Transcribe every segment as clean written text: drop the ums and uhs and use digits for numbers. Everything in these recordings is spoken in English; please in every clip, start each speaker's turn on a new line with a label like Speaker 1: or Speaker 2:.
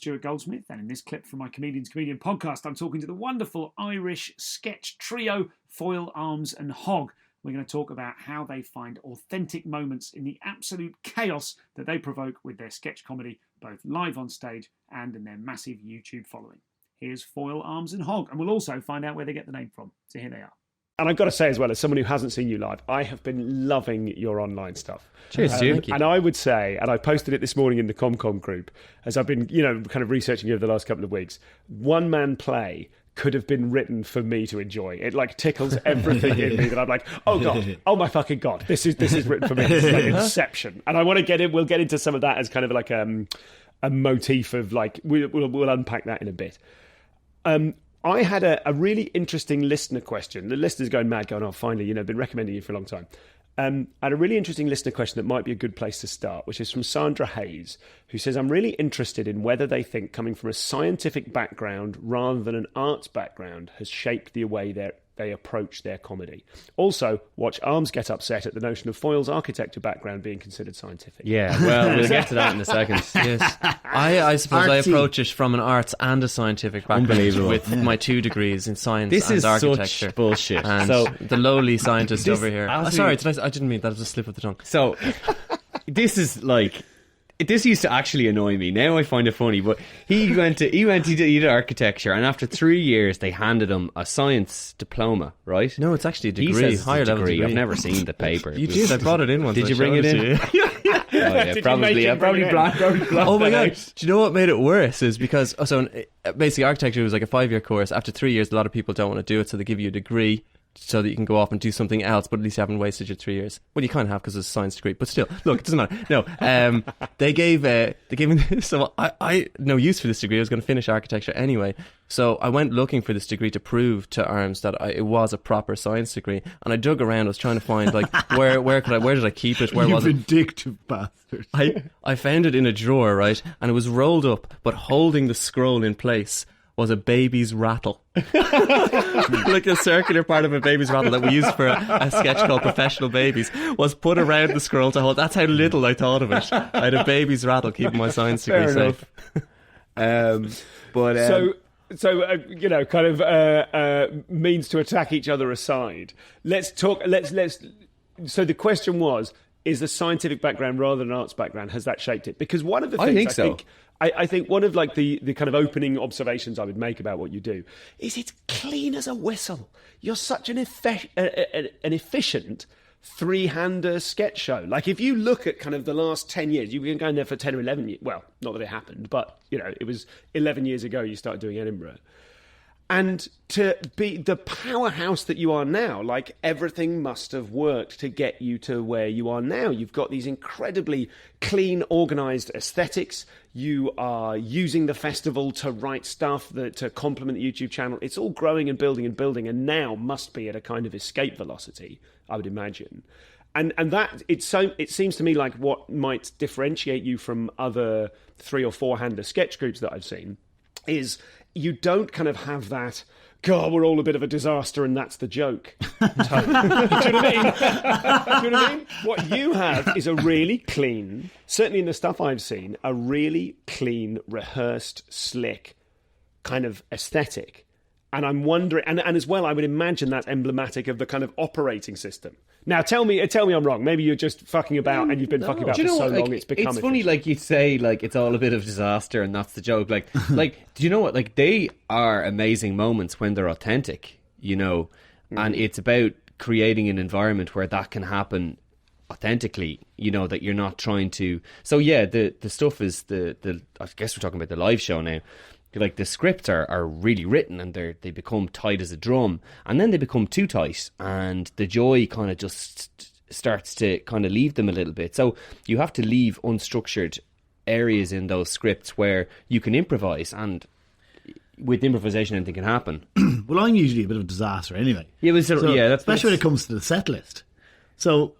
Speaker 1: Stuart Goldsmith, and in this clip from my Comedian's Comedian podcast, I'm talking to the wonderful Irish sketch trio, Foyle, Arms and Hog. We're going to talk about how they find authentic moments in the absolute chaos that they provoke with their sketch comedy, both live on stage and in their massive YouTube following. Here's Foyle, Arms and Hog, and we'll also find out where they get the name from. So here they are. And I've got to say as well, as someone who hasn't seen you live, I have been loving your online stuff.
Speaker 2: Cheers, Stu.
Speaker 1: And I would say, and I posted it this morning in the ComCom group, as I've been, kind of researching you over the last couple of weeks, one-man play could have been written for me to enjoy. It tickles everything in me that I'm like, oh God, oh my fucking God, this is written for me. This is like Inception. And I want to get in, we'll get into some of that as kind of like a motif of we'll unpack that in a bit. I had a really interesting listener question. The listener's going mad, going, oh, finally, been recommending you for a long time. I had a really interesting listener question that might be a good place to start, which is from Sandra Hayes, who says, I'm really interested in whether they think coming from a scientific background rather than an arts background has shaped the way they approach their comedy. Also, watch Arms get upset at the notion of Foyle's architecture background being considered scientific.
Speaker 2: Yeah, well, we'll get to that in a second. Yes. I suppose I approach it from an arts and a scientific background with my 2 degrees in science and architecture.
Speaker 3: This is such bullshit.
Speaker 2: And
Speaker 3: so
Speaker 2: the lowly scientist over here.
Speaker 3: Sorry,
Speaker 2: I didn't mean that. It was a slip of the tongue.
Speaker 3: So, this is this used to actually annoy me. Now I find it funny, but he did architecture, and after 3 years they handed him a science diploma, right?
Speaker 2: No, it's actually a degree.
Speaker 3: He says
Speaker 2: higher level degree.
Speaker 3: I've never seen the paper.
Speaker 2: You did. I brought it in once.
Speaker 3: Did you bring it in? Probably.
Speaker 2: Oh my God. Do you know what made it worse? Is because basically architecture was like a 5-year course. After 3 years, a lot of people don't want to do it, so they give you a degree so that you can go off and do something else, but at least you haven't wasted your 3 years. Well, you can't have because it's a science degree, but still, look, it doesn't matter. No, they gave me this, so I no use for this degree. I was going to finish architecture anyway, so I went looking for this degree to prove to Arms that it was a proper science degree, and I dug around. I was trying to find where did I keep it? Where was it?
Speaker 4: You vindictive bastard!
Speaker 2: I found it in a drawer, right, and it was rolled up, but holding the scroll in place was a baby's rattle. Like a circular part of a baby's rattle that we used for a sketch called Professional Babies was put around the scroll to hold. That's how little I thought of it. I had a baby's rattle keeping my science degree safe.
Speaker 1: Means to attack each other aside. Let's talk. So the question was: is the scientific background rather than an arts background, has that shaped it? Because one of the things I think one of the kind of opening observations I would make about what you do is it's clean as a whistle. You're such an efficient three-hander sketch show. Like if you look at kind of the last 10 years, you've been going there for 10 or 11 years. Well, not that it happened, but it was 11 years ago you started doing Edinburgh. And to be the powerhouse that you are now, like everything must have worked to get you to where you are now. You've got these incredibly clean, organised aesthetics. You are using the festival to write stuff to complement the YouTube channel. It's all growing and building, and now must be at a kind of escape velocity, I would imagine. And that it seems to me like what might differentiate you from other 3 or 4-hander sketch groups that I've seen is you don't kind of have that, God, we're all a bit of a disaster and that's the joke. Do you know what I mean? What you have is a really clean, certainly in the stuff I've seen, a really clean, rehearsed, slick kind of aesthetic. And I'm wondering, and as well, I would imagine that's emblematic of the kind of operating system. Now, tell me I'm wrong. Maybe you're just fucking about and you've been fucking about for so long it's become...
Speaker 3: It's funny, like you say, like it's all a bit of disaster and that's the joke. Like, do you know what? Like they are amazing moments when they're authentic, and it's about creating an environment where that can happen authentically, that you're not trying to... So yeah, the stuff is I guess we're talking about the live show now. Like the scripts are really written and they become tight as a drum, and then they become too tight and the joy kind of just starts to kind of leave them a little bit. So you have to leave unstructured areas in those scripts where you can improvise, and with improvisation anything can happen.
Speaker 4: Well, I'm usually a bit of a disaster anyway.
Speaker 3: Yeah, especially
Speaker 4: when it comes to the set list. So,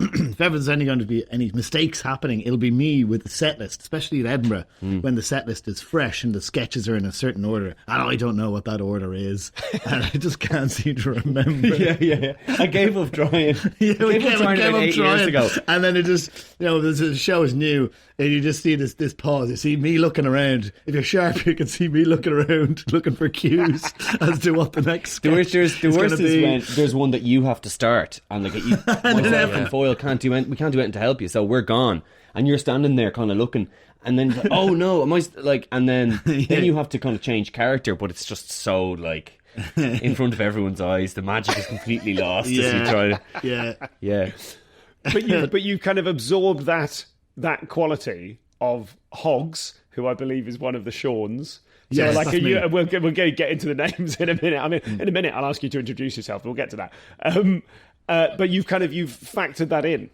Speaker 4: if ever there's going to be any mistakes happening, it'll be me with the set list, especially at Edinburgh, when the set list is fresh and the sketches are in a certain order. And I don't know what that order is. And I just can't seem to remember.
Speaker 3: Yeah. I gave up trying.
Speaker 4: We
Speaker 3: gave up trying about 8 years ago.
Speaker 4: And then it just, the show is new, and you just see this pause. You see me looking around. If you're sharp, you can see me looking around, looking for cues as to what the next sketch
Speaker 3: the worst is when there's one that you have to start, and like myself and Foyle can't do anything to help you, so we're gone, and you're standing there kind of looking, and then like, oh no, am I and then you have to kind of change character, but it's just so like in front of everyone's eyes, the magic is completely lost as you try to
Speaker 1: But you kind of absorb that quality of Hogs, who I believe is one of the Shawns. So
Speaker 4: Yes,
Speaker 1: like,
Speaker 4: that's me.
Speaker 1: we're going to get into the names in a minute. I mean, in a minute, I'll ask you to introduce yourself. We'll get to that. But you've factored that in.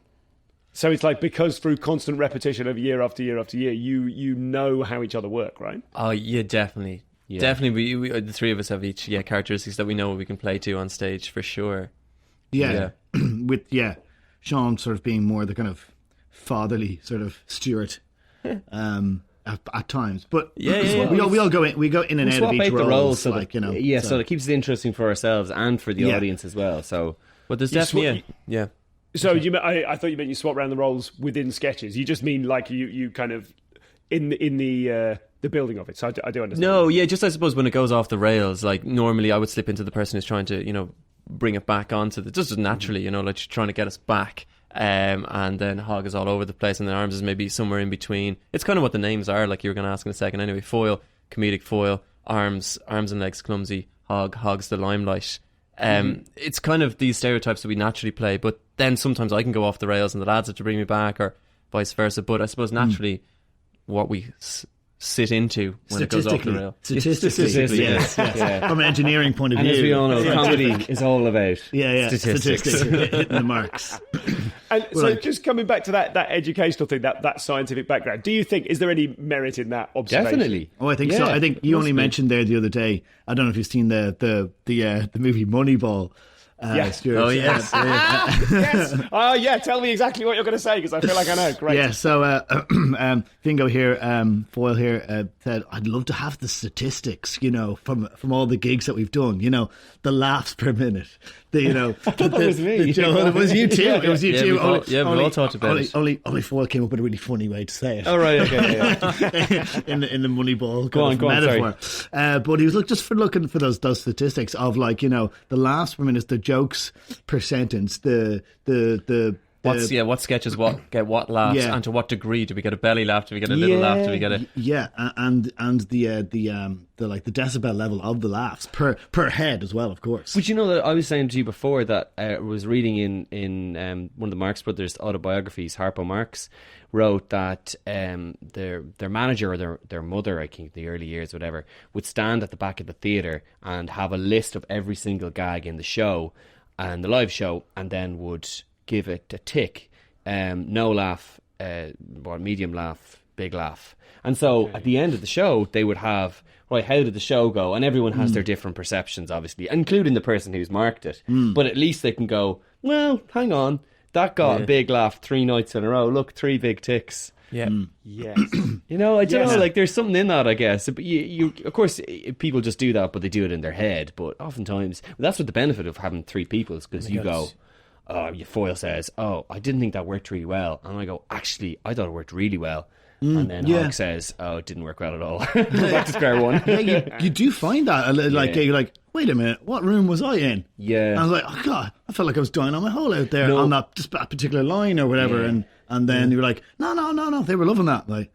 Speaker 1: So it's like, because through constant repetition of year after year after year, you know how each other work, right?
Speaker 2: Oh yeah, definitely. Yeah. Definitely, we the three of us have each characteristics that we know we can play to on stage for sure.
Speaker 4: Yeah. With Sean sort of being more the kind of fatherly sort of Stuart at times, but we all go in and out of each role, so like,
Speaker 3: so it keeps it interesting for ourselves and for the audience as well. So,
Speaker 2: but there's definitely
Speaker 1: So I thought you meant you swap around the roles within sketches. You just mean like you kind of in the building of it. So I do understand.
Speaker 2: No, just I suppose when it goes off the rails, like normally I would slip into the person who's trying to bring it back onto just naturally, like trying to get us back. And then Hog is all over the place, and then Arms is maybe somewhere in between. It's kind of what the names are, like you were going to ask in a second. Anyway, Foyle, comedic Foyle, Arms and legs clumsy, Hog's the limelight. It's kind of these stereotypes that we naturally play, but then sometimes I can go off the rails and the lads have to bring me back, or vice versa. But I suppose naturally what we sit into when it goes off the rail.
Speaker 4: Statistically, yes. From an engineering point of view.
Speaker 3: And as we all know, comedy is all about
Speaker 4: statistics. Hitting the marks.
Speaker 1: And so just coming back to that educational thing, that scientific background, do you think, is there any merit in that observation?
Speaker 3: Definitely.
Speaker 4: Oh, I think so. I think you only mentioned there the other day, I don't know if you've seen the movie Moneyball.
Speaker 1: Yes.
Speaker 4: Stuart.
Speaker 2: Oh, yes.
Speaker 1: Yes. Oh, yeah. Tell me exactly what you're going to say, because I feel like I know. Great.
Speaker 4: Yeah. So Fingo here, Foyle here, said, "I'd love to have the statistics, from all the gigs that we've done. The laughs per minute.
Speaker 3: I thought that was me.
Speaker 4: It was you too. It was you too.
Speaker 2: We all talked about it.
Speaker 4: Only Foyle came up with a really funny way to say it.
Speaker 3: Oh, right. Okay. Yeah.
Speaker 4: in the Moneyball
Speaker 3: go on,
Speaker 4: metaphor. But he was looking for those statistics of the laughs per minute, the jokes per sentence,
Speaker 2: what sketches get what laughs, and to what degree do we get a belly laugh? Do we get a little laugh? Do we get a
Speaker 4: and the decibel level of the laughs per head as well, of course.
Speaker 3: But that I was saying to you before that I was reading in one of the Marx Brothers autobiographies, Harpo Marx wrote that their manager or their mother, I think the early years, whatever, would stand at the back of the theatre and have a list of every single gag in the show and the live show, and then would give it a tick, no laugh, medium laugh, big laugh. And so at the end of the show they would have, right, how did the show go? And everyone has their different perceptions, obviously, including the person who's marked it, but at least they can go, well, hang on, that got a big laugh 3 nights in a row, look, 3 big ticks.
Speaker 1: Yes.
Speaker 3: I don't know, like there's something in that, I guess. But you of course people just do that, but they do it in their head. But oftentimes that's what the benefit of having 3 people is, because you go, Foyle says, oh, I didn't think that worked really well, and I go, actually I thought it worked really well. And then Hog says, oh, it didn't work well at all. Back to square one.
Speaker 4: You do find that you're like, wait a minute, what room was I in?
Speaker 3: And
Speaker 4: I was like, oh god, I felt like I was dying on my hole out there on that particular line or whatever. And then you were like, no, they were loving that. Like,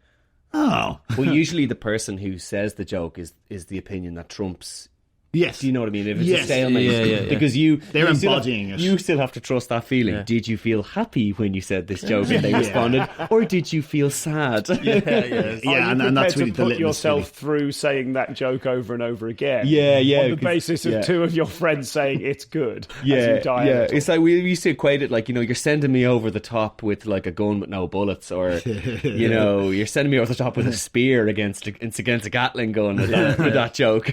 Speaker 4: oh.
Speaker 3: Well, usually the person who says the joke is the opinion that trumps.
Speaker 4: Yes.
Speaker 3: Do you know what I mean? If it's a stalemate.
Speaker 2: Yeah.
Speaker 3: Because
Speaker 4: they're embodying it.
Speaker 3: You still have to trust that feeling. Yeah. Did you feel happy when you said this joke and they responded? Or did you feel sad?
Speaker 1: And that's really to put yourself through saying that joke over and over again. On the basis of 2 of your friends saying it's good. As you die
Speaker 3: It's like we used to equate it like, you're sending me over the top with like a gun with no bullets, or you're sending me over the top with a spear against a Gatling gun with that joke.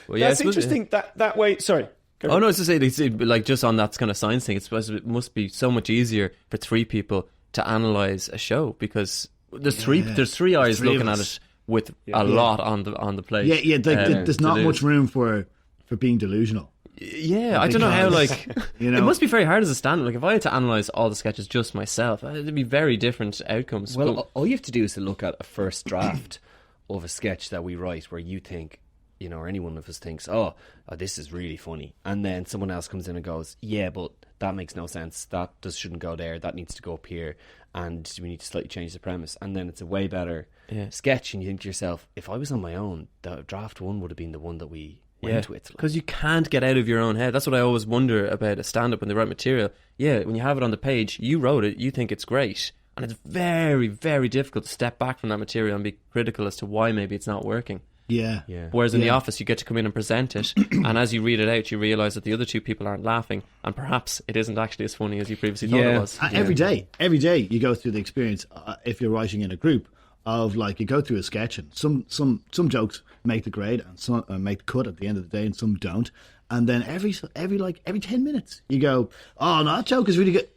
Speaker 1: Well, that's interesting that way. Sorry,
Speaker 2: Oh no, it's to say like just on that kind of science thing. It must be so much easier for three people to analyze a show because there's three eyes looking at it with a lot on the plate.
Speaker 4: Yeah. There's not much room for being delusional.
Speaker 2: Yeah, I don't know how, like, it must be very hard as a stand-up. Like, if I had to analyse all the sketches just myself, it'd be very different outcomes.
Speaker 3: Well, all you have to do is to look at a first draft of a sketch that we write where you think, or any one of us thinks, oh, this is really funny. And then someone else comes in and goes, yeah, but that makes no sense. That shouldn't go there. That needs to go up here. And we need to slightly change the premise. And then it's a way better sketch. And you think to yourself, if I was on my own, the draft one would have been the one that we...
Speaker 2: because you can't get out of your own head. That's what I always wonder about a stand-up when they write material. Yeah, when you have it on the page, you wrote it, you think it's great, and it's very, very difficult to step back from that material and be critical as to why maybe it's not working.
Speaker 4: Yeah.
Speaker 2: Whereas in the office, you get to come in and present it, and as you read it out, you realise that the other two people aren't laughing, and perhaps it isn't actually as funny as you previously thought it was.
Speaker 4: Every day you go through the experience, if you're writing in a group, of like you go through a sketch and some jokes make the grade and some make the cut at the end of the day and some don't, and then every 10 minutes you go, oh no, that joke is really good.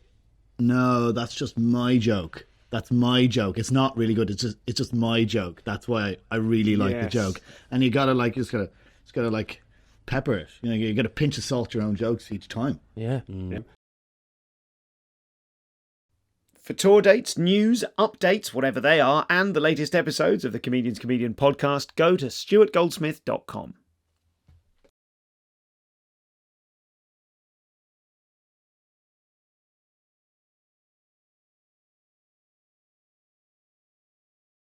Speaker 4: No, that's just my joke. That's my joke. It's not really good. It's just my joke. That's why I really like the joke. And you gotta just gotta like pepper it. You gotta pinch of salt your own jokes each time.
Speaker 2: Yeah.
Speaker 1: For tour dates, news, updates, whatever they are, and the latest episodes of the Comedian's Comedian podcast, go to stuartgoldsmith.com.